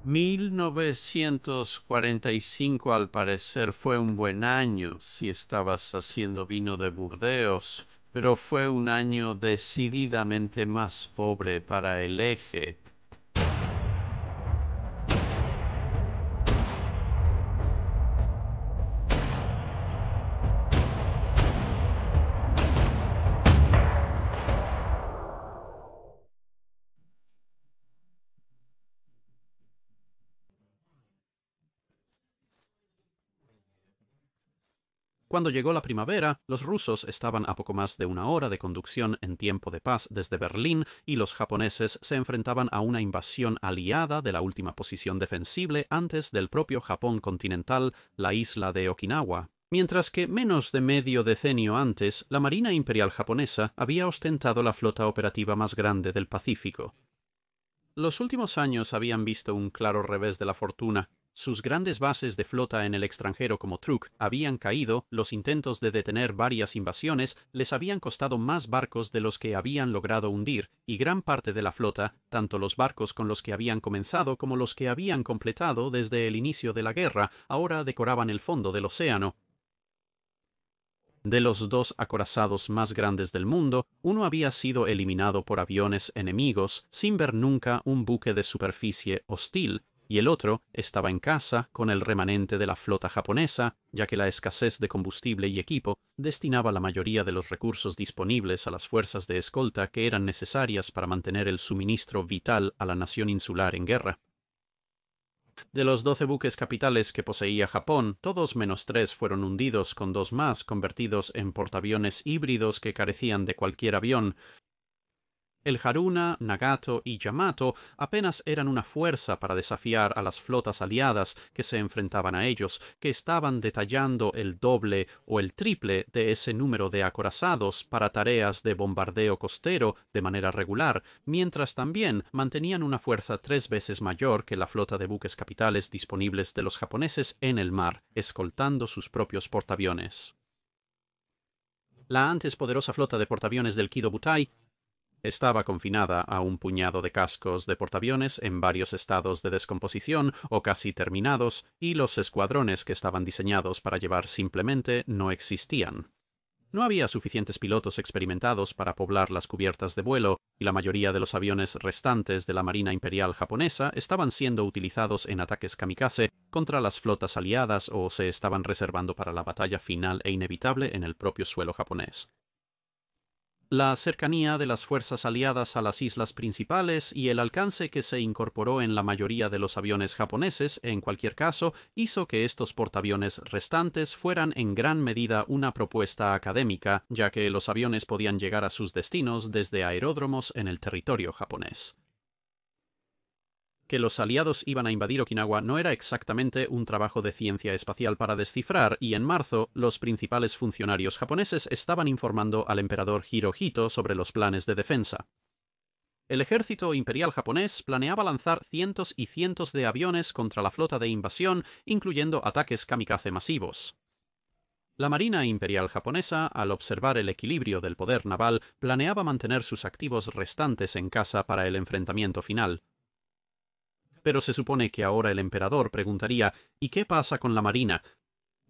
1945 al parecer fue un buen año si estabas haciendo vino de Burdeos, pero fue un año decididamente más pobre para el Eje. Cuando llegó la primavera, los rusos estaban a poco más de una hora de conducción en tiempo de paz desde Berlín y los japoneses se enfrentaban a una invasión aliada de la última posición defensible antes del propio Japón continental, la isla de Okinawa. Mientras que menos de medio decenio antes, la Marina Imperial japonesa había ostentado la flota operativa más grande del Pacífico. Los últimos años habían visto un claro revés de la fortuna. Sus grandes bases de flota en el extranjero como Truk habían caído, los intentos de detener varias invasiones les habían costado más barcos de los que habían logrado hundir, y gran parte de la flota, tanto los barcos con los que habían comenzado como los que habían completado desde el inicio de la guerra, ahora decoraban el fondo del océano. De los dos acorazados más grandes del mundo, uno había sido eliminado por aviones enemigos sin ver nunca un buque de superficie hostil, y el otro estaba en casa con el remanente de la flota japonesa, ya que la escasez de combustible y equipo destinaba la mayoría de los recursos disponibles a las fuerzas de escolta que eran necesarias para mantener el suministro vital a la nación insular en guerra. De los 12 buques capitales que poseía Japón, todos menos 3 fueron hundidos, con 2 más convertidos en portaaviones híbridos que carecían de cualquier avión. El Haruna, Nagato y Yamato apenas eran una fuerza para desafiar a las flotas aliadas que se enfrentaban a ellos, que estaban detallando el doble o el triple de ese número de acorazados para tareas de bombardeo costero de manera regular, mientras también mantenían una fuerza 3 veces mayor que la flota de buques capitales disponibles de los japoneses en el mar, escoltando sus propios portaaviones. La antes poderosa flota de portaaviones del Kido Butai estaba confinada a un puñado de cascos de portaaviones en varios estados de descomposición o casi terminados, y los escuadrones que estaban diseñados para llevar simplemente no existían. No había suficientes pilotos experimentados para poblar las cubiertas de vuelo, y la mayoría de los aviones restantes de la Marina Imperial japonesa estaban siendo utilizados en ataques kamikaze contra las flotas aliadas o se estaban reservando para la batalla final e inevitable en el propio suelo japonés. La cercanía de las fuerzas aliadas a las islas principales y el alcance que se incorporó en la mayoría de los aviones japoneses, en cualquier caso, hizo que estos portaaviones restantes fueran en gran medida una propuesta académica, ya que los aviones podían llegar a sus destinos desde aeródromos en el territorio japonés. Que los aliados iban a invadir Okinawa no era exactamente un trabajo de ciencia espacial para descifrar, y en marzo los principales funcionarios japoneses estaban informando al emperador Hirohito sobre los planes de defensa. El ejército imperial japonés planeaba lanzar cientos y cientos de aviones contra la flota de invasión, incluyendo ataques kamikaze masivos. La Marina Imperial japonesa, al observar el equilibrio del poder naval, planeaba mantener sus activos restantes en casa para el enfrentamiento final. Pero se supone que ahora el emperador preguntaría: ¿y qué pasa con la marina?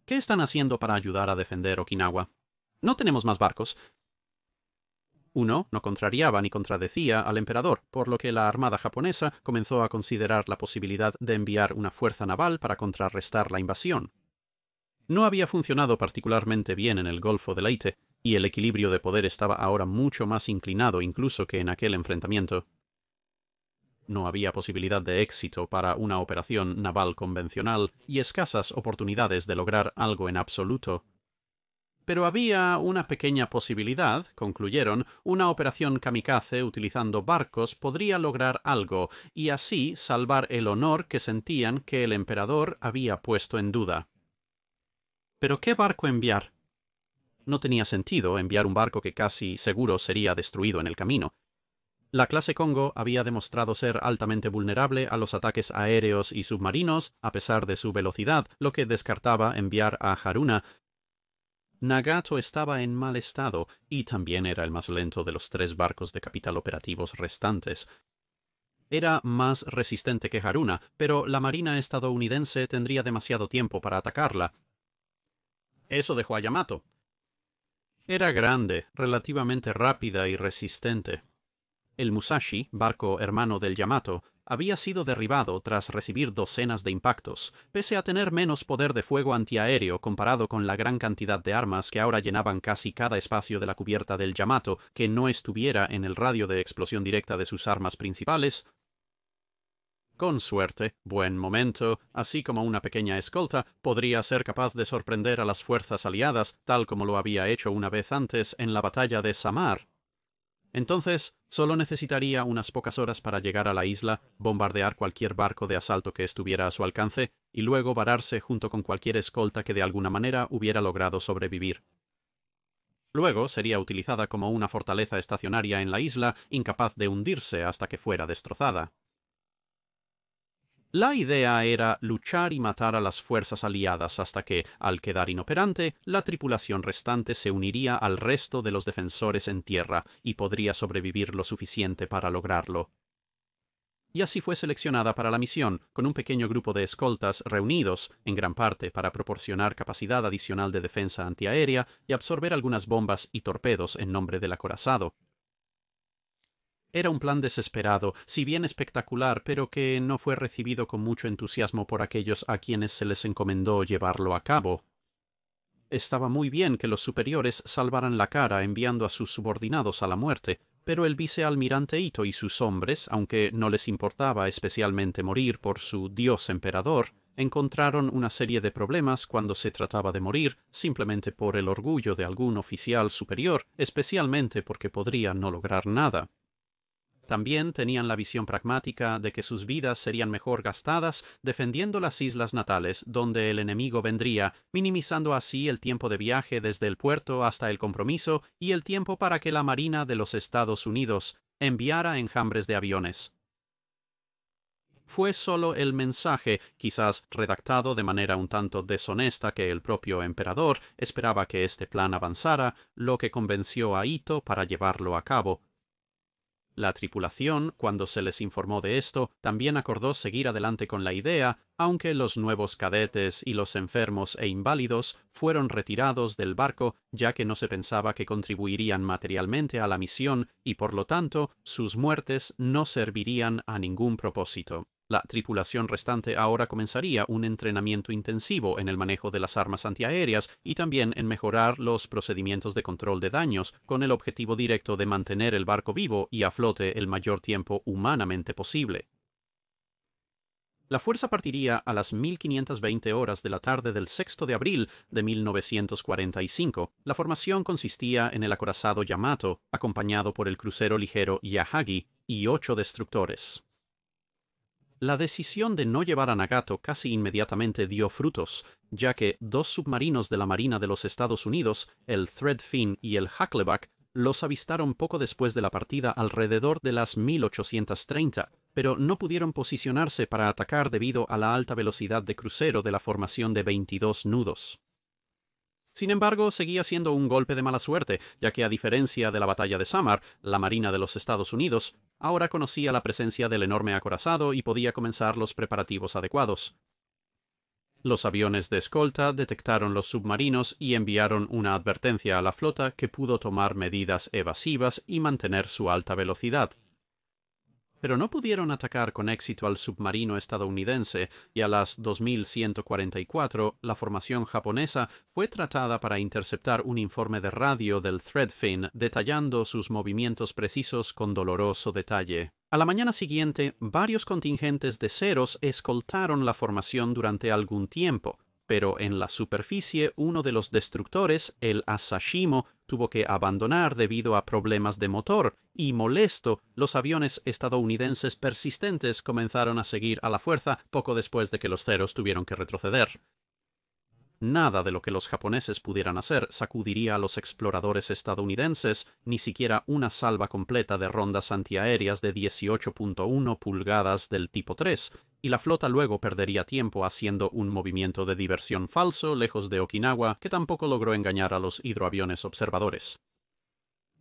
¿Qué están haciendo para ayudar a defender Okinawa? No tenemos más barcos. Uno no contrariaba ni contradecía al emperador, por lo que la armada japonesa comenzó a considerar la posibilidad de enviar una fuerza naval para contrarrestar la invasión. No había funcionado particularmente bien en el Golfo de Leyte, y el equilibrio de poder estaba ahora mucho más inclinado incluso que en aquel enfrentamiento. No había posibilidad de éxito para una operación naval convencional y escasas oportunidades de lograr algo en absoluto. Pero había una pequeña posibilidad, concluyeron: una operación kamikaze utilizando barcos podría lograr algo, y así salvar el honor que sentían que el emperador había puesto en duda. ¿Pero qué barco enviar? No tenía sentido enviar un barco que casi seguro sería destruido en el camino. La clase Kongo había demostrado ser altamente vulnerable a los ataques aéreos y submarinos, a pesar de su velocidad, lo que descartaba enviar a Haruna. Nagato estaba en mal estado, y también era el más lento de los 3 barcos de capital operativos restantes. Era más resistente que Haruna, pero la marina estadounidense tendría demasiado tiempo para atacarla. Eso dejó a Yamato. Era grande, relativamente rápida y resistente. El Musashi, barco hermano del Yamato, había sido derribado tras recibir docenas de impactos, pese a tener menos poder de fuego antiaéreo comparado con la gran cantidad de armas que ahora llenaban casi cada espacio de la cubierta del Yamato que no estuviera en el radio de explosión directa de sus armas principales. Con suerte, buen momento, así como una pequeña escolta, podría ser capaz de sorprender a las fuerzas aliadas, tal como lo había hecho una vez antes en la batalla de Samar. Entonces, solo necesitaría unas pocas horas para llegar a la isla, bombardear cualquier barco de asalto que estuviera a su alcance, y luego vararse junto con cualquier escolta que de alguna manera hubiera logrado sobrevivir. Luego sería utilizada como una fortaleza estacionaria en la isla, incapaz de hundirse hasta que fuera destrozada. La idea era luchar y matar a las fuerzas aliadas hasta que, al quedar inoperante, la tripulación restante se uniría al resto de los defensores en tierra y podría sobrevivir lo suficiente para lograrlo. Y así fue seleccionada para la misión, con un pequeño grupo de escoltas reunidos, en gran parte para proporcionar capacidad adicional de defensa antiaérea y absorber algunas bombas y torpedos en nombre del acorazado. Era un plan desesperado, si bien espectacular, pero que no fue recibido con mucho entusiasmo por aquellos a quienes se les encomendó llevarlo a cabo. Estaba muy bien que los superiores salvaran la cara enviando a sus subordinados a la muerte, pero el vicealmirante Ito y sus hombres, aunque no les importaba especialmente morir por su dios emperador, encontraron una serie de problemas cuando se trataba de morir simplemente por el orgullo de algún oficial superior, especialmente porque podría no lograr nada. También tenían la visión pragmática de que sus vidas serían mejor gastadas defendiendo las islas natales donde el enemigo vendría, minimizando así el tiempo de viaje desde el puerto hasta el compromiso y el tiempo para que la Marina de los Estados Unidos enviara enjambres de aviones. Fue solo el mensaje, quizás redactado de manera un tanto deshonesta que el propio emperador esperaba que este plan avanzara, lo que convenció a Ito para llevarlo a cabo. La tripulación, cuando se les informó de esto, también acordó seguir adelante con la idea, aunque los nuevos cadetes y los enfermos e inválidos fueron retirados del barco, ya que no se pensaba que contribuirían materialmente a la misión y por lo tanto sus muertes no servirían a ningún propósito. La tripulación restante ahora comenzaría un entrenamiento intensivo en el manejo de las armas antiaéreas y también en mejorar los procedimientos de control de daños, con el objetivo directo de mantener el barco vivo y a flote el mayor tiempo humanamente posible. La fuerza partiría a las 1520 horas de la tarde del 6 de abril de 1945. La formación consistía en el acorazado Yamato, acompañado por el crucero ligero Yahagi y 8 destructores. La decisión de no llevar a Nagato casi inmediatamente dio frutos, ya que 2 submarinos de la Marina de los Estados Unidos, el Threadfin y el Huckleback, los avistaron poco después de la partida alrededor de las 1830, pero no pudieron posicionarse para atacar debido a la alta velocidad de crucero de la formación de 22 nudos. Sin embargo, seguía siendo un golpe de mala suerte, ya que a diferencia de la batalla de Samar, la Marina de los Estados Unidos ahora conocía la presencia del enorme acorazado y podía comenzar los preparativos adecuados. Los aviones de escolta detectaron los submarinos y enviaron una advertencia a la flota que pudo tomar medidas evasivas y mantener su alta velocidad. Pero no pudieron atacar con éxito al submarino estadounidense y a las 2144 la formación japonesa fue tratada para interceptar un informe de radio del Threadfin detallando sus movimientos precisos con doloroso detalle. A la mañana siguiente, varios contingentes de ceros escoltaron la formación durante algún tiempo, pero en la superficie uno de los destructores, el Asashimo, tuvo que abandonar debido a problemas de motor, y molesto, los aviones estadounidenses persistentes comenzaron a seguir a la fuerza poco después de que los ceros tuvieron que retroceder. Nada de lo que los japoneses pudieran hacer sacudiría a los exploradores estadounidenses, ni siquiera una salva completa de rondas antiaéreas de 18.1 pulgadas del tipo 3, y la flota luego perdería tiempo haciendo un movimiento de diversión falso lejos de Okinawa que tampoco logró engañar a los hidroaviones observadores.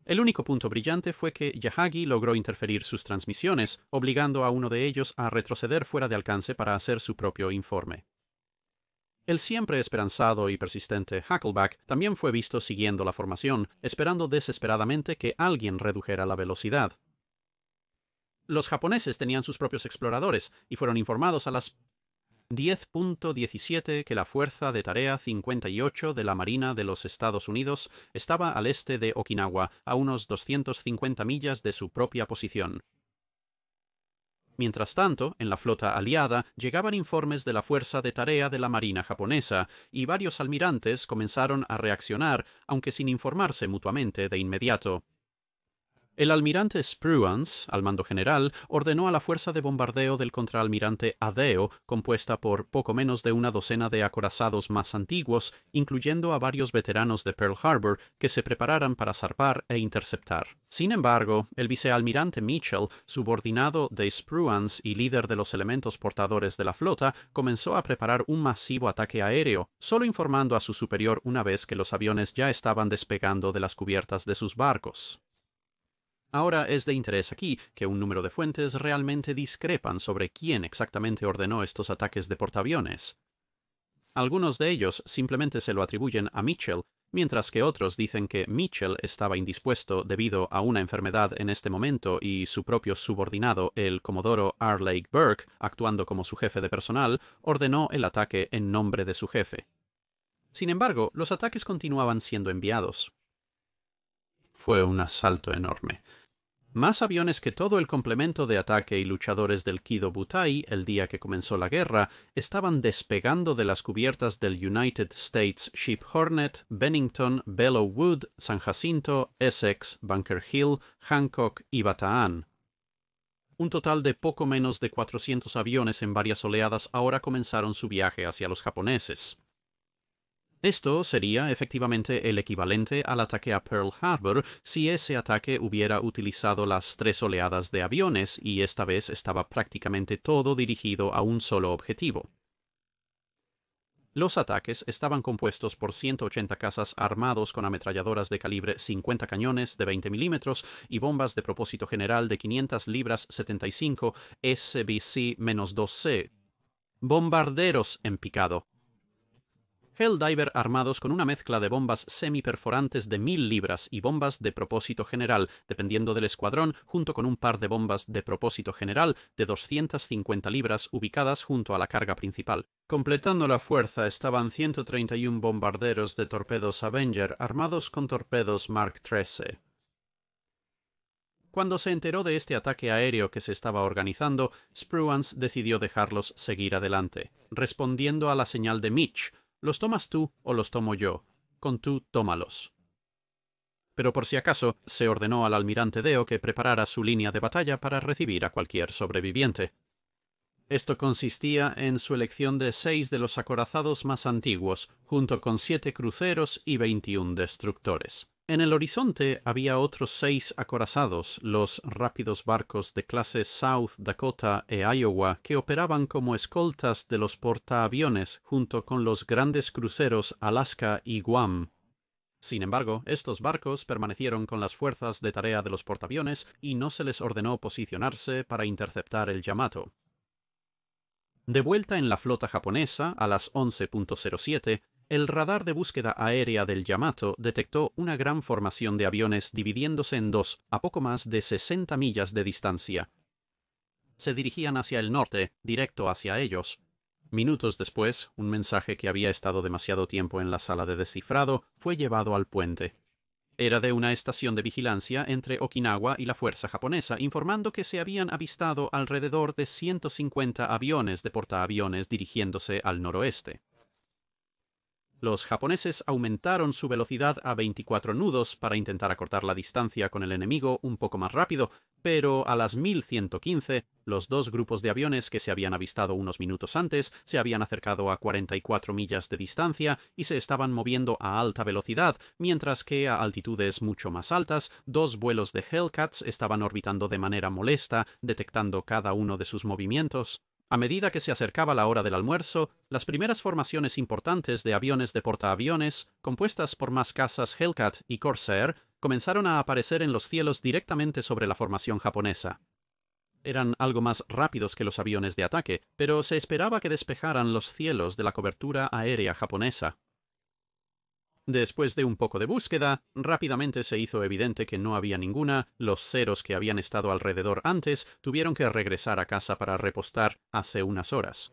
El único punto brillante fue que Yahagi logró interferir sus transmisiones, obligando a uno de ellos a retroceder fuera de alcance para hacer su propio informe. El siempre esperanzado y persistente Huckleback también fue visto siguiendo la formación, esperando desesperadamente que alguien redujera la velocidad. Los japoneses tenían sus propios exploradores y fueron informados a las 10:17 que la Fuerza de Tarea 58 de la Marina de los Estados Unidos estaba al este de Okinawa, a unos 250 millas de su propia posición. Mientras tanto, en la flota aliada llegaban informes de la Fuerza de Tarea de la Marina japonesa, y varios almirantes comenzaron a reaccionar, aunque sin informarse mutuamente de inmediato. El almirante Spruance, al mando general, ordenó a la fuerza de bombardeo del contraalmirante Adeo, compuesta por poco menos de una docena de acorazados más antiguos, incluyendo a varios veteranos de Pearl Harbor, que se prepararan para zarpar e interceptar. Sin embargo, el vicealmirante Mitchell, subordinado de Spruance y líder de los elementos portadores de la flota, comenzó a preparar un masivo ataque aéreo, solo informando a su superior una vez que los aviones ya estaban despegando de las cubiertas de sus barcos. Ahora es de interés aquí que un número de fuentes realmente discrepan sobre quién exactamente ordenó estos ataques de portaaviones. Algunos de ellos simplemente se lo atribuyen a Mitchell, mientras que otros dicen que Mitchell estaba indispuesto debido a una enfermedad en este momento y su propio subordinado, el comodoro R. Lake Burke, actuando como su jefe de personal, ordenó el ataque en nombre de su jefe. Sin embargo, los ataques continuaban siendo enviados. Fue un asalto enorme. Más aviones que todo el complemento de ataque y luchadores del Kido Butai el día que comenzó la guerra estaban despegando de las cubiertas del United States Ship Hornet, Bennington, Belleau Wood, San Jacinto, Essex, Bunker Hill, Hancock y Bataan. Un total de poco menos de 400 aviones en varias oleadas ahora comenzaron su viaje hacia los japoneses. Esto sería efectivamente el equivalente al ataque a Pearl Harbor si ese ataque hubiera utilizado las 3 oleadas de aviones y esta vez estaba prácticamente todo dirigido a un solo objetivo. Los ataques estaban compuestos por 180 cazas armados con ametralladoras de calibre 50 cañones de 20 milímetros y bombas de propósito general de 500 libras 75 SBC-2C. Bombarderos en picado. Helldiver armados con una mezcla de bombas semiperforantes de 1000 libras y bombas de propósito general, dependiendo del escuadrón, junto con un par de bombas de propósito general de 250 libras ubicadas junto a la carga principal. Completando la fuerza estaban 131 bombarderos de torpedos Avenger armados con torpedos Mark XIII. Cuando se enteró de este ataque aéreo que se estaba organizando, Spruance decidió dejarlos seguir adelante, respondiendo a la señal de Mitch: ¿los tomas tú o los tomo yo? Con tú, tómalos. Pero por si acaso, se ordenó al almirante Deo que preparara su línea de batalla para recibir a cualquier sobreviviente. Esto consistía en su elección de 6 de los acorazados más antiguos, junto con 7 cruceros y 21 destructores. En el horizonte había otros 6 acorazados, los rápidos barcos de clase South Dakota e Iowa, que operaban como escoltas de los portaaviones junto con los grandes cruceros Alaska y Guam. Sin embargo, estos barcos permanecieron con las fuerzas de tarea de los portaaviones y no se les ordenó posicionarse para interceptar el Yamato. De vuelta en la flota japonesa, a las 11:07, el radar de búsqueda aérea del Yamato detectó una gran formación de aviones dividiéndose en dos, a poco más de 60 millas de distancia. Se dirigían hacia el norte, directo hacia ellos. Minutos después, un mensaje que había estado demasiado tiempo en la sala de descifrado fue llevado al puente. Era de una estación de vigilancia entre Okinawa y la fuerza japonesa, informando que se habían avistado alrededor de 150 aviones de portaaviones dirigiéndose al noroeste. Los japoneses aumentaron su velocidad a 24 nudos para intentar acortar la distancia con el enemigo un poco más rápido, pero a las 1115, los 2 grupos de aviones que se habían avistado unos minutos antes se habían acercado a 44 millas de distancia y se estaban moviendo a alta velocidad, mientras que a altitudes mucho más altas, 2 vuelos de Hellcats estaban orbitando de manera molesta, detectando cada uno de sus movimientos. A medida que se acercaba la hora del almuerzo, las primeras formaciones importantes de aviones de portaaviones, compuestas por más cazas Hellcat y Corsair, comenzaron a aparecer en los cielos directamente sobre la formación japonesa. Eran algo más rápidos que los aviones de ataque, pero se esperaba que despejaran los cielos de la cobertura aérea japonesa. Después de un poco de búsqueda, rápidamente se hizo evidente que no había ninguna. Los ceros que habían estado alrededor antes tuvieron que regresar a casa para repostar hace unas horas.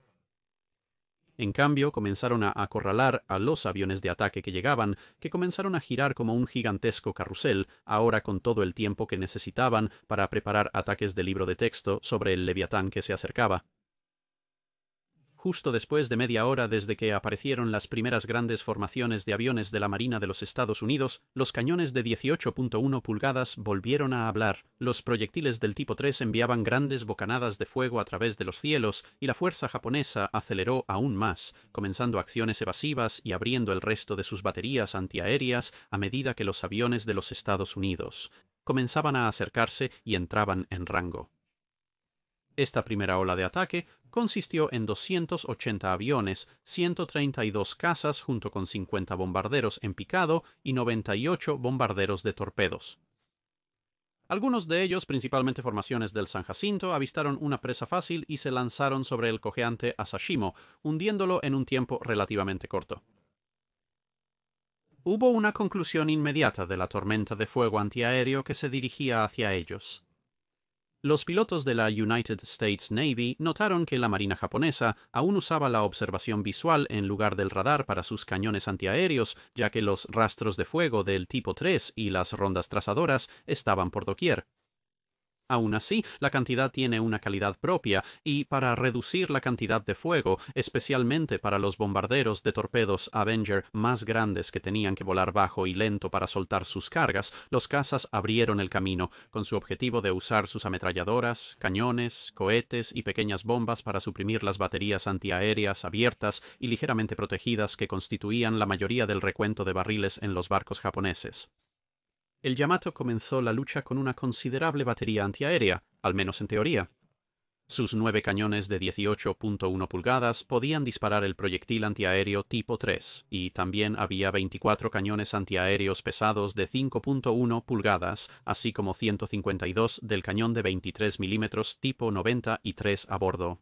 En cambio, comenzaron a acorralar a los aviones de ataque que llegaban, que comenzaron a girar como un gigantesco carrusel, ahora con todo el tiempo que necesitaban para preparar ataques de libro de texto sobre el Leviatán que se acercaba. Justo después de media hora desde que aparecieron las primeras grandes formaciones de aviones de la Marina de los Estados Unidos, los cañones de 18.1 pulgadas volvieron a hablar. Los proyectiles del tipo 3 enviaban grandes bocanadas de fuego a través de los cielos, y la fuerza japonesa aceleró aún más, comenzando acciones evasivas y abriendo el resto de sus baterías antiaéreas a medida que los aviones de los Estados Unidos comenzaban a acercarse y entraban en rango. Esta primera ola de ataque consistió en 280 aviones, 132 cazas junto con 50 bombarderos en picado y 98 bombarderos de torpedos. Algunos de ellos, principalmente formaciones del San Jacinto, avistaron una presa fácil y se lanzaron sobre el cojeante Asashimo, hundiéndolo en un tiempo relativamente corto. Hubo una conclusión inmediata de la tormenta de fuego antiaéreo que se dirigía hacia ellos. Los pilotos de la United States Navy notaron que la Marina japonesa aún usaba la observación visual en lugar del radar para sus cañones antiaéreos, ya que los rastros de fuego del tipo 3 y las rondas trazadoras estaban por doquier. Aún así, la cantidad tiene una calidad propia, y para reducir la cantidad de fuego, especialmente para los bombarderos de torpedos Avenger más grandes que tenían que volar bajo y lento para soltar sus cargas, los cazas abrieron el camino, con su objetivo de usar sus ametralladoras, cañones, cohetes y pequeñas bombas para suprimir las baterías antiaéreas abiertas y ligeramente protegidas que constituían la mayoría del recuento de barriles en los barcos japoneses. El Yamato comenzó la lucha con una considerable batería antiaérea, al menos en teoría. Sus 9 cañones de 18.1 pulgadas podían disparar el proyectil antiaéreo tipo 3, y también había 24 cañones antiaéreos pesados de 5.1 pulgadas, así como 152 del cañón de 23 milímetros tipo 93 a bordo.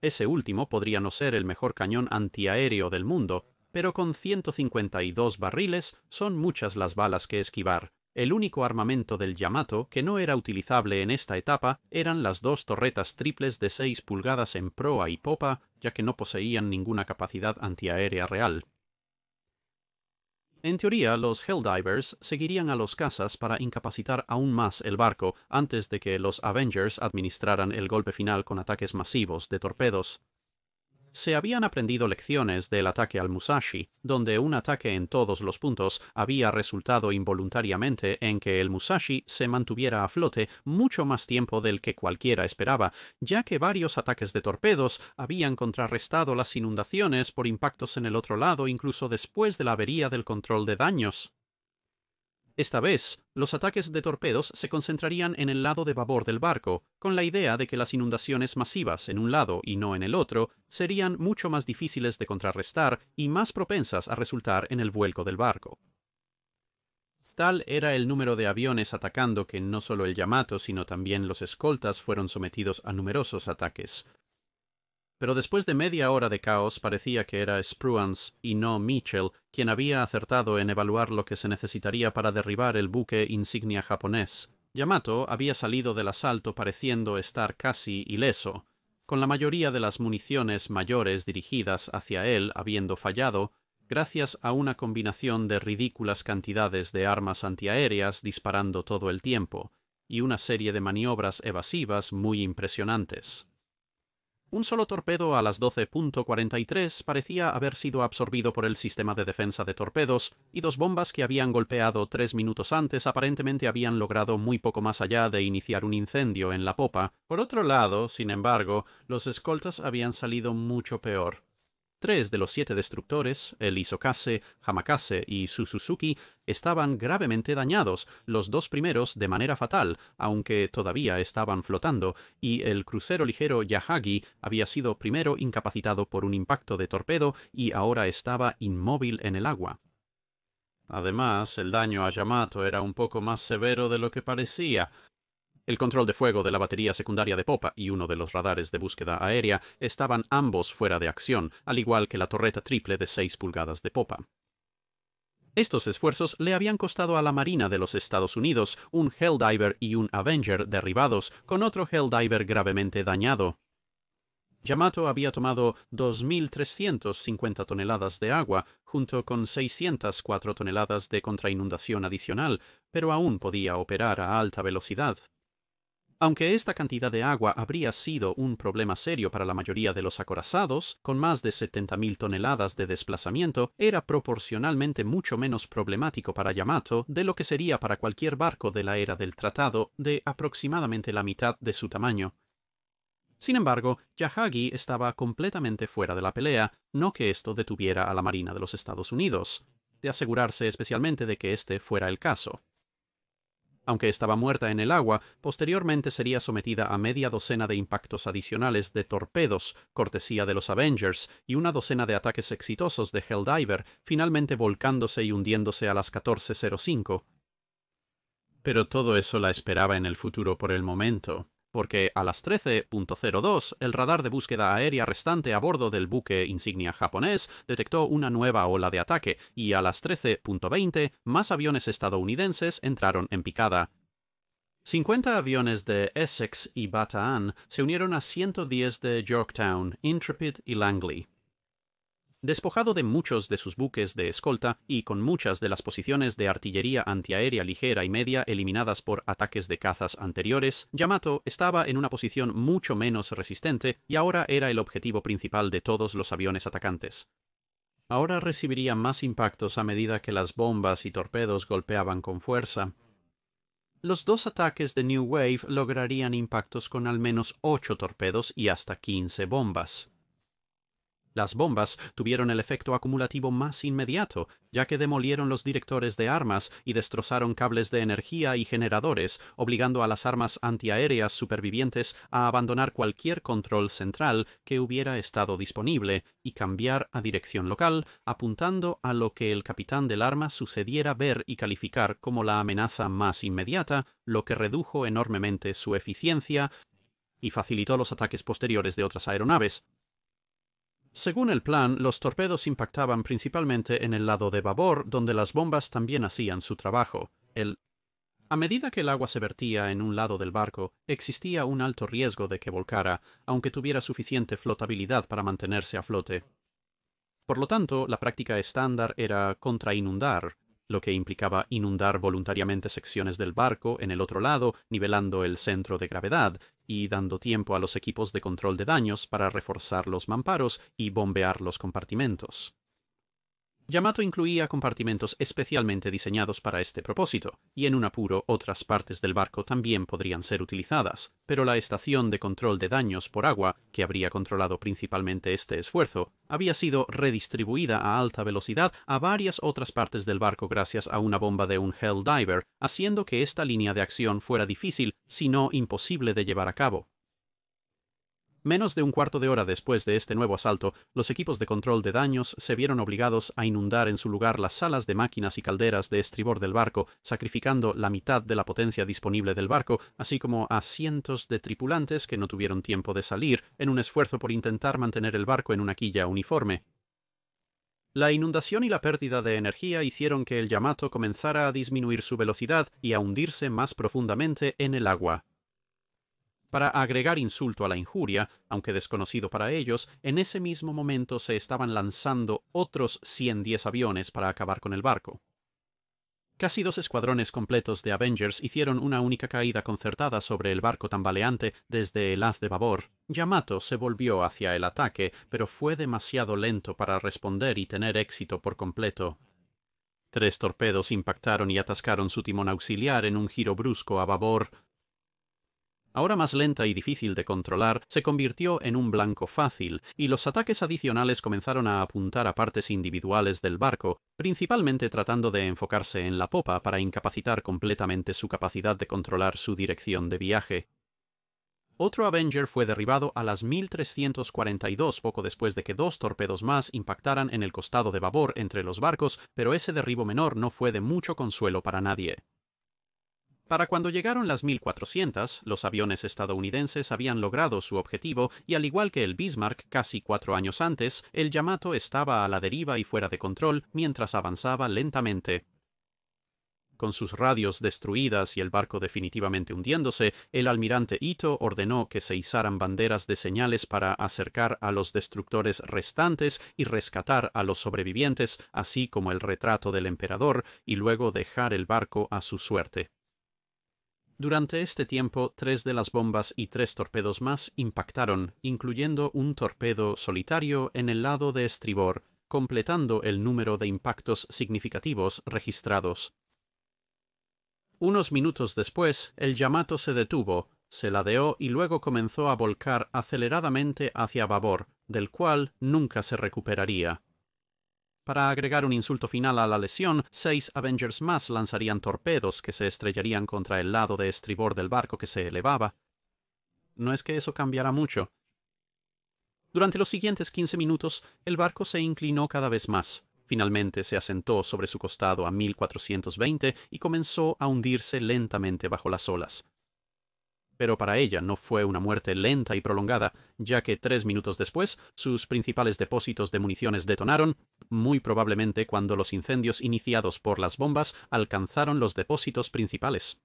Ese último podría no ser el mejor cañón antiaéreo del mundo, pero con 152 barriles son muchas las balas que esquivar. El único armamento del Yamato que no era utilizable en esta etapa eran las 2 torretas triples de 6 pulgadas en proa y popa, ya que no poseían ninguna capacidad antiaérea real. En teoría, los Helldivers seguirían a los cazas para incapacitar aún más el barco antes de que los Avengers administraran el golpe final con ataques masivos de torpedos. Se habían aprendido lecciones del ataque al Musashi, donde un ataque en todos los puntos había resultado involuntariamente en que el Musashi se mantuviera a flote mucho más tiempo del que cualquiera esperaba, ya que varios ataques de torpedos habían contrarrestado las inundaciones por impactos en el otro lado incluso después de la avería del control de daños. Esta vez, los ataques de torpedos se concentrarían en el lado de babor del barco, con la idea de que las inundaciones masivas en un lado y no en el otro serían mucho más difíciles de contrarrestar y más propensas a resultar en el vuelco del barco. Tal era el número de aviones atacando que no solo el Yamato sino también los escoltas fueron sometidos a numerosos ataques. Pero después de media hora de caos parecía que era Spruance y no Mitchell quien había acertado en evaluar lo que se necesitaría para derribar el buque insignia japonés. Yamato había salido del asalto pareciendo estar casi ileso, con la mayoría de las municiones mayores dirigidas hacia él habiendo fallado, gracias a una combinación de ridículas cantidades de armas antiaéreas disparando todo el tiempo, y una serie de maniobras evasivas muy impresionantes. Un solo torpedo a las 12:43 parecía haber sido absorbido por el sistema de defensa de torpedos, y 2 bombas que habían golpeado 3 minutos antes aparentemente habían logrado muy poco más allá de iniciar un incendio en la popa. Por otro lado, sin embargo, los escoltas habían salido mucho peor. 3 de los 7 destructores, el Isokase, Hamakase y Suzuki, estaban gravemente dañados, los 2 primeros de manera fatal, aunque todavía estaban flotando, y el crucero ligero Yahagi había sido primero incapacitado por un impacto de torpedo y ahora estaba inmóvil en el agua. Además, el daño a Yamato era un poco más severo de lo que parecía. El control de fuego de la batería secundaria de popa y uno de los radares de búsqueda aérea estaban ambos fuera de acción, al igual que la torreta triple de 6 pulgadas de popa. Estos esfuerzos le habían costado a la Marina de los Estados Unidos un Helldiver y un Avenger derribados, con otro Helldiver gravemente dañado. Yamato había tomado 2.350 toneladas de agua, junto con 604 toneladas de contrainundación adicional, pero aún podía operar a alta velocidad. Aunque esta cantidad de agua habría sido un problema serio para la mayoría de los acorazados, con más de 70.000 toneladas de desplazamiento, era proporcionalmente mucho menos problemático para Yamato de lo que sería para cualquier barco de la era del tratado de aproximadamente la mitad de su tamaño. Sin embargo, Yahagi estaba completamente fuera de la pelea, no que esto detuviera a la Marina de los Estados Unidos, de asegurarse especialmente de que este fuera el caso. Aunque estaba muerta en el agua, posteriormente sería sometida a media docena de impactos adicionales de torpedos, cortesía de los Avengers, y una docena de ataques exitosos de Helldiver, finalmente volcándose y hundiéndose a las 14:05. Pero todo eso la esperaba en el futuro por el momento, porque a las 13:02 el radar de búsqueda aérea restante a bordo del buque insignia japonés detectó una nueva ola de ataque, y a las 13:20 más aviones estadounidenses entraron en picada. 50 aviones de Essex y Bataan se unieron a 110 de Yorktown, Intrepid y Langley. Despojado de muchos de sus buques de escolta y con muchas de las posiciones de artillería antiaérea ligera y media eliminadas por ataques de cazas anteriores, Yamato estaba en una posición mucho menos resistente y ahora era el objetivo principal de todos los aviones atacantes. Ahora recibiría más impactos a medida que las bombas y torpedos golpeaban con fuerza. Los dos ataques de New Wave lograrían impactos con al menos 8 torpedos y hasta 15 bombas. Las bombas tuvieron el efecto acumulativo más inmediato, ya que demolieron los directores de armas y destrozaron cables de energía y generadores, obligando a las armas antiaéreas supervivientes a abandonar cualquier control central que hubiera estado disponible y cambiar a dirección local, apuntando a lo que el capitán del arma sucediera ver y calificar como la amenaza más inmediata, lo que redujo enormemente su eficiencia y facilitó los ataques posteriores de otras aeronaves. Según el plan, los torpedos impactaban principalmente en el lado de babor, donde las bombas también hacían su trabajo. A medida que el agua se vertía en un lado del barco, existía un alto riesgo de que volcara, aunque tuviera suficiente flotabilidad para mantenerse a flote. Por lo tanto, la práctica estándar era contrainundar, lo que implicaba inundar voluntariamente secciones del barco en el otro lado, nivelando el centro de gravedad y dando tiempo a los equipos de control de daños para reforzar los mamparos y bombear los compartimentos. Yamato incluía compartimentos especialmente diseñados para este propósito, y en un apuro otras partes del barco también podrían ser utilizadas, pero la estación de control de daños por agua, que habría controlado principalmente este esfuerzo, había sido redistribuida a alta velocidad a varias otras partes del barco gracias a una bomba de un Helldiver, haciendo que esta línea de acción fuera difícil, si no imposible de llevar a cabo. Menos de un cuarto de hora después de este nuevo asalto, los equipos de control de daños se vieron obligados a inundar en su lugar las salas de máquinas y calderas de estribor del barco, sacrificando la mitad de la potencia disponible del barco, así como a cientos de tripulantes que no tuvieron tiempo de salir, en un esfuerzo por intentar mantener el barco en una quilla uniforme. La inundación y la pérdida de energía hicieron que el Yamato comenzara a disminuir su velocidad y a hundirse más profundamente en el agua. Para agregar insulto a la injuria, aunque desconocido para ellos, en ese mismo momento se estaban lanzando otros 110 aviones para acabar con el barco. Casi 2 escuadrones completos de Avengers hicieron una única caída concertada sobre el barco tambaleante desde el haz de babor. Yamato se volvió hacia el ataque, pero fue demasiado lento para responder y tener éxito por completo. 3 torpedos impactaron y atascaron su timón auxiliar en un giro brusco a babor. Ahora más lenta y difícil de controlar, se convirtió en un blanco fácil, y los ataques adicionales comenzaron a apuntar a partes individuales del barco, principalmente tratando de enfocarse en la popa para incapacitar completamente su capacidad de controlar su dirección de viaje. Otro Avenger fue derribado a las 1342 poco después de que 2 torpedos más impactaran en el costado de babor entre los barcos, pero ese derribo menor no fue de mucho consuelo para nadie. Para cuando llegaron las 1400, los aviones estadounidenses habían logrado su objetivo y al igual que el Bismarck casi 4 años antes, el Yamato estaba a la deriva y fuera de control mientras avanzaba lentamente. Con sus radios destruidas y el barco definitivamente hundiéndose, el almirante Ito ordenó que se izaran banderas de señales para acercar a los destructores restantes y rescatar a los sobrevivientes, así como el retrato del emperador, y luego dejar el barco a su suerte. Durante este tiempo, 3 de las bombas y 3 torpedos más impactaron, incluyendo un torpedo solitario en el lado de estribor, completando el número de impactos significativos registrados. Unos minutos después, el Yamato se detuvo, se ladeó y luego comenzó a volcar aceleradamente hacia babor, del cual nunca se recuperaría. Para agregar un insulto final a la lesión, 6 Avengers más lanzarían torpedos que se estrellarían contra el lado de estribor del barco que se elevaba. No es que eso cambiara mucho. Durante los siguientes 15 minutos, el barco se inclinó cada vez más. Finalmente se asentó sobre su costado a 1420 y comenzó a hundirse lentamente bajo las olas. Pero para ella no fue una muerte lenta y prolongada, ya que 3 minutos después sus principales depósitos de municiones detonaron, muy probablemente cuando los incendios iniciados por las bombas alcanzaron los depósitos principales.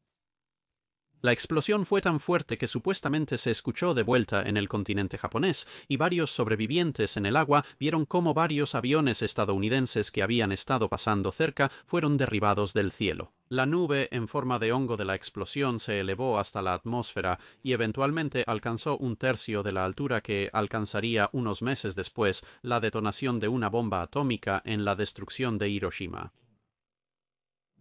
La explosión fue tan fuerte que supuestamente se escuchó de vuelta en el continente japonés, y varios sobrevivientes en el agua vieron cómo varios aviones estadounidenses que habían estado pasando cerca fueron derribados del cielo. La nube en forma de hongo de la explosión se elevó hasta la atmósfera y eventualmente alcanzó 1/3 de la altura que alcanzaría unos meses después la detonación de una bomba atómica en la destrucción de Hiroshima.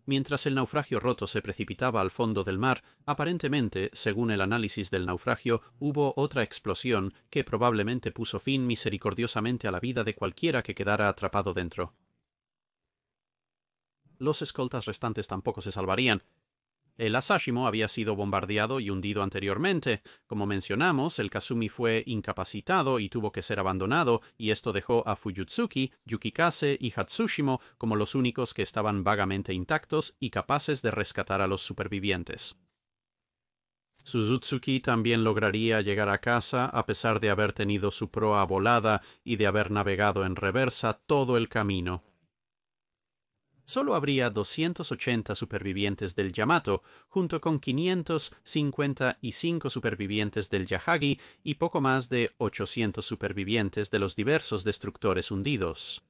Mientras el naufragio roto se precipitaba al fondo del mar, aparentemente, según el análisis del naufragio, hubo otra explosión que probablemente puso fin misericordiosamente a la vida de cualquiera que quedara atrapado dentro. Los escoltas restantes tampoco se salvarían. El Asashimo había sido bombardeado y hundido anteriormente. Como mencionamos, el Kasumi fue incapacitado y tuvo que ser abandonado, y esto dejó a Fuyutsuki, Yukikase y Hatsushimo como los únicos que estaban vagamente intactos y capaces de rescatar a los supervivientes. Suzutsuki también lograría llegar a casa a pesar de haber tenido su proa volada y de haber navegado en reversa todo el camino. Solo habría 280 supervivientes del Yamato, junto con 555 supervivientes del Yahagi y poco más de 800 supervivientes de los diversos destructores hundidos.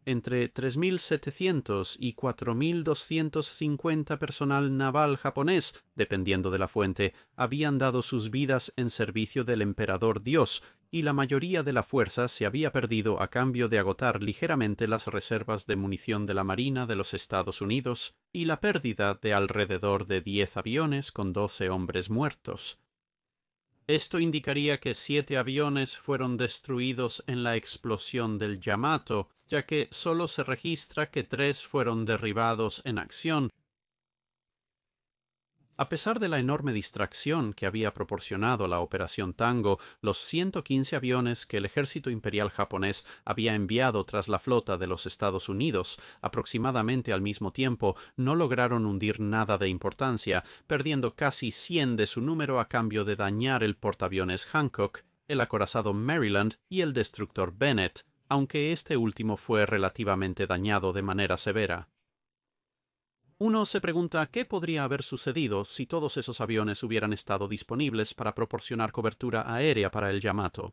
Entre 3.700 y 4.250 personal naval japonés, dependiendo de la fuente, habían dado sus vidas en servicio del emperador Dios, y la mayoría de la fuerza se había perdido a cambio de agotar ligeramente las reservas de munición de la Marina de los Estados Unidos y la pérdida de alrededor de 10 aviones con 12 hombres muertos. Esto indicaría que 7 aviones fueron destruidos en la explosión del Yamato, ya que solo se registra que 3 fueron derribados en acción. A pesar de la enorme distracción que había proporcionado la Operación Tango, los 115 aviones que el ejército imperial japonés había enviado tras la flota de los Estados Unidos, aproximadamente al mismo tiempo, no lograron hundir nada de importancia, perdiendo casi 100 de su número a cambio de dañar el portaaviones Hancock, el acorazado Maryland y el destructor Bennett, aunque este último fue relativamente dañado de manera severa. Uno se pregunta qué podría haber sucedido si todos esos aviones hubieran estado disponibles para proporcionar cobertura aérea para el Yamato.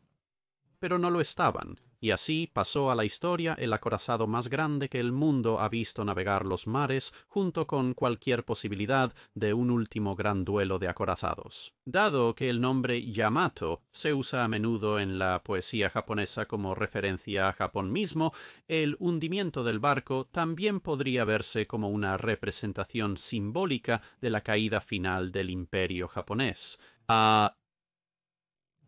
Pero no lo estaban, y así pasó a la historia el acorazado más grande que el mundo ha visto navegar los mares, junto con cualquier posibilidad de un último gran duelo de acorazados. Dado que el nombre Yamato se usa a menudo en la poesía japonesa como referencia a Japón mismo, el hundimiento del barco también podría verse como una representación simbólica de la caída final del imperio japonés.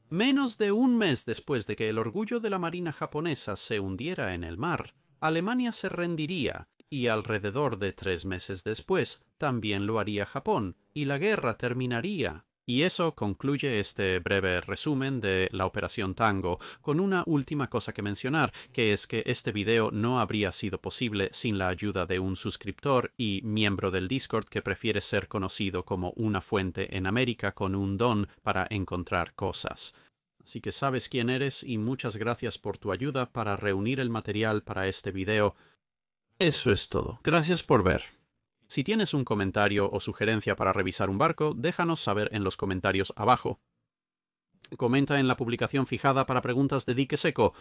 Menos de un mes después de que el orgullo de la marina japonesa se hundiera en el mar, Alemania se rendiría, y alrededor de 3 meses después también lo haría Japón, y la guerra terminaría. Y eso concluye este breve resumen de la Operación Tango, con una última cosa que mencionar, que es que este video no habría sido posible sin la ayuda de un suscriptor y miembro del Discord que prefiere ser conocido como una fuente en América con un don para encontrar cosas. Así que sabes quién eres y muchas gracias por tu ayuda para reunir el material para este video. Eso es todo. Gracias por ver. Si tienes un comentario o sugerencia para revisar un barco, déjanos saber en los comentarios abajo. Comenta en la publicación fijada para preguntas de Dique Seco.